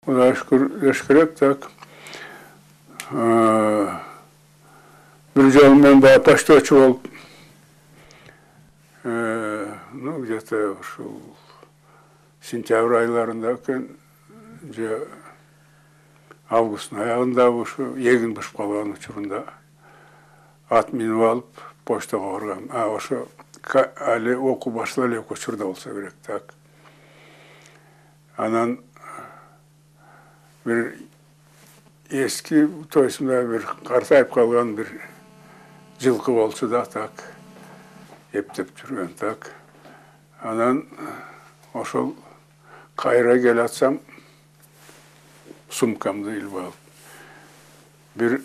Kudaya şükür eşkirek tak. Bir жолы мен почтовчу болуп, ну, где-то ушул сентябрь айларында экен, же августтун аягында ушу эгин бышып калган учурунда ат минип алып почтага баргам. Ошо али окуу баштала элек учурда болсо керек, так. Анан bir eski toysunda bir kartayıp kalgan bir жылкы болчу да, так, эптеп жүргөн, так. Анан ошол кайра келатсам сумкамды илип алып. Bir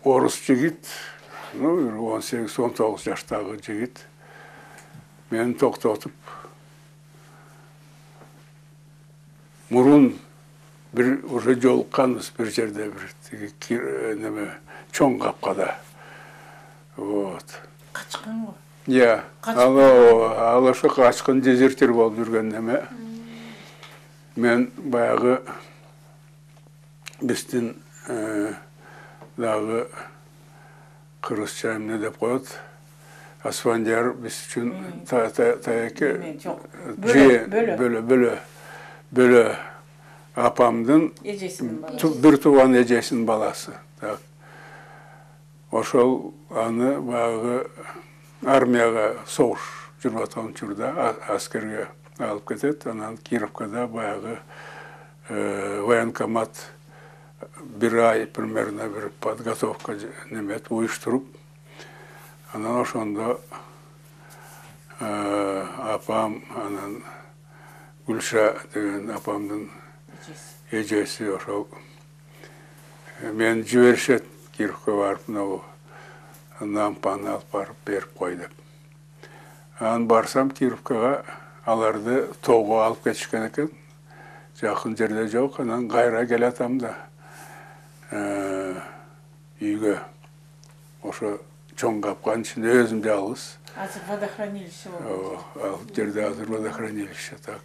орус жигит, ну, 18-19 жаштагы жигит мени токтотуп, мурун bir уже жолукканбыз bir жерде bir неме чоң капкада. Вот. Качкан го? Я. Ал ошо качкан дезертир болуп жүргөн неме. Мен баягы биздин дагы кыргызча эмне деп коет? Асфандияр биз үчүн таяке бөлө апамдын bir тууган эжесинин баласы. Так. Ошол аны баягы армияга согуш жүрүп аткан учурда аскерге алып кетет. Анан Кировкада баягы военкомат bir ай примерно bir подготовка немет уюштуруп, анан ошондо апам, анан Гүлша деген апамдын эжеси ошол мен жиберишет Кировка барып, мынау нампаны алып барып берип кой деп. Анан барсам Кировкага аларды тоого алып кетишкен экен. Жакын жерде жок, анан кайра келатам да үйгө. Ошо чоң капканын ичинде өзүм жалгыз. Азыр водохранилище болот. Ал жерде азыр водохранилище, так.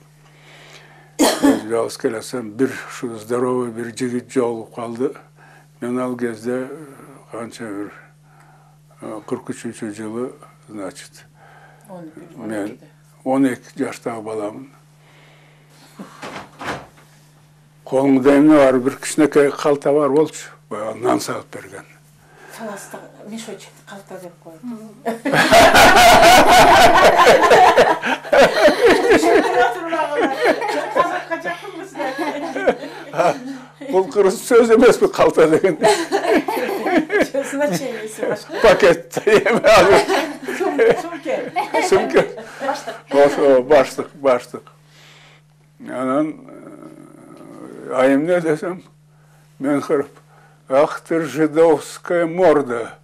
Өзүм жалгыз келесем, бир ушу здоровый бир жигит жолугуп калды. Мен ал кезде канча бир 43-жылы, значит, мен 12 жаштагы баламын. Колумда эмне бар, бир кичинекей калта бар болчу, нан салып берген. Таласта мешочек калта деп коет. Бул кыргыз сөз эмеспи калта деген? Значениеси башка. Пакет эме алып. Сумка. Ошо баштык. Анан айым не десем, мен кырып, ах ты жидовская морда,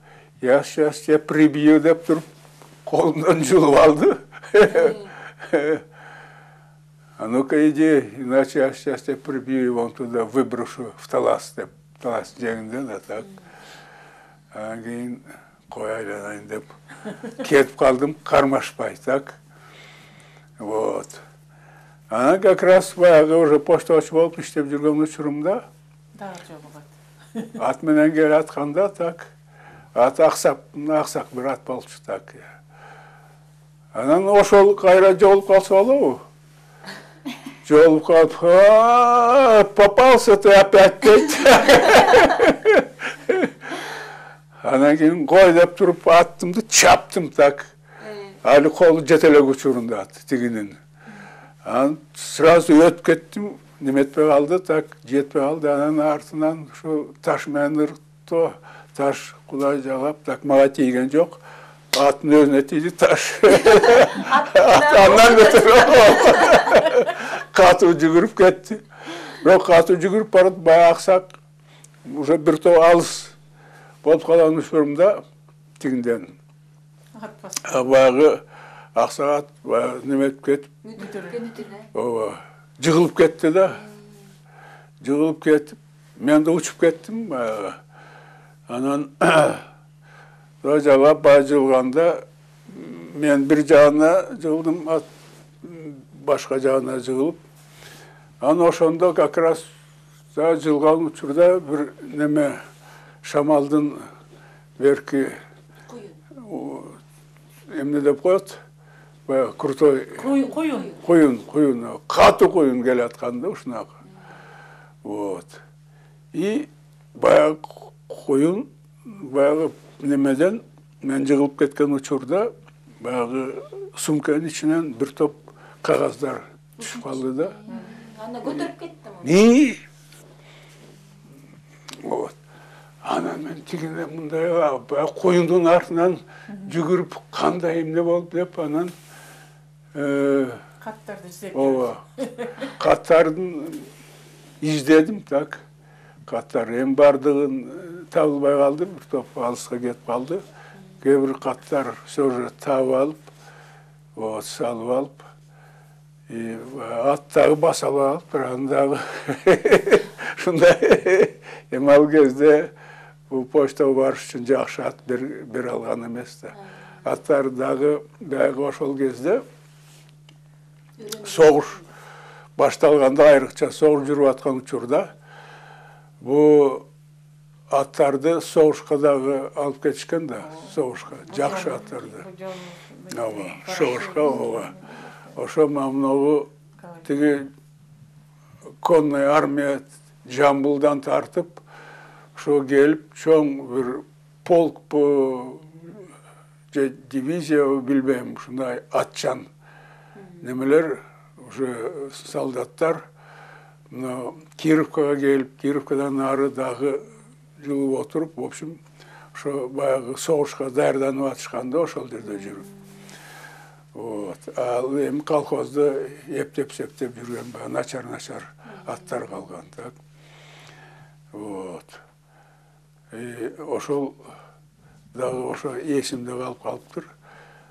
я сейчас тебя прибью деп туруп, колумдан жулуп алды. А ну-ка иди, иначе я сейчас тебя прибью и вон туда выброшу в талас деп. Талас жегинде да, так. Анан кийин кой айланайын деп кетип калдым, кармашпай, так. Вот. Анан как раз баягы уже почтовчу болуп иштеп жүргөн учурумда дагы жолугат. Ат менен келатканда, так. Ат аксак бир ат болчу, так. Анан ошол кайра жолуп калса болобу? Жолуп калып, попался ты опять, дейт. Анан кийин кой деп туруп аттымды чаптым, так. Али колу жете элек учурунда ат тигинин. Анан сразу өтүп кеттим, неметпей калды, так, жетпей калды. Анан артынан ушу таш менен ыркты, таш кудай жагап, так, мага тийген жок. Аттын өзүнө тийди таш. Андан көтөрүп катуу жүгүрүп кетти. Бирок катуу жүгүрүп барып баягы аксак уже бир топ алыс болуп калган учурумда тигинден. Баягы аксак ат неметип кетип, ооба, жыгылып кетти да. Жыгылып кетип, мен да учуп кеттим баягы. Анан жагап жыгылганда мен бир жагына жыгылдым, башка жагына жыгылып. Анан ошондо как раз да жылган учурда бир неме шамалдын берки эмне деп коет, баягы крутой коюн, катуу коюн келаткан да ушунакы. Вот. И баягы коюн баягы немеден мен жыгылып кеткен учурда баягы сумканын ичинен бир топ кагаздар түшүп калды да. Аны көтөрүп кеттим. Вот. Анан мен тигине мындай коюндун артынан жүгүрүп кандай эмне болуп деп анан Каттарды издеп. ооба. Каттардын издедим так. Каттар эми бардыгын табылбай калды, бир топ алыска кетип калды. Кээ бир каттар сөзү таап алып, вот салып алып, аттагы баса алып, бирок дагы ушундай эми ал кезде бул почтага барыш үчүн жакшы ат бере алган эмес да. Аттар дагы баягы ошол кезде согуш башталганда, айрыкча согуш жүрүп аткан учурда бул аттарды согушка дагы алып кетишкен да, согушка, жакшы аттарды. Ооба, согушка, ооба. Ошо мамногу тиги конный армия Жамбылдан тартып, ошо келип, чоң бир полк же дивизия билбейм, ушундай атчан немелер, уже солдаттар Кировкага келип, Кировкадан ары дагы жылып отуруп, в общем, ошо баягы согушка даярданып атышканда ошол жерде жүрүп. Вот. Ал эми колхозду эптеп-септеп жүргөн баягы начар аттар калган, так. Вот. Ошол дагы ошо эсимде калып калыптыр.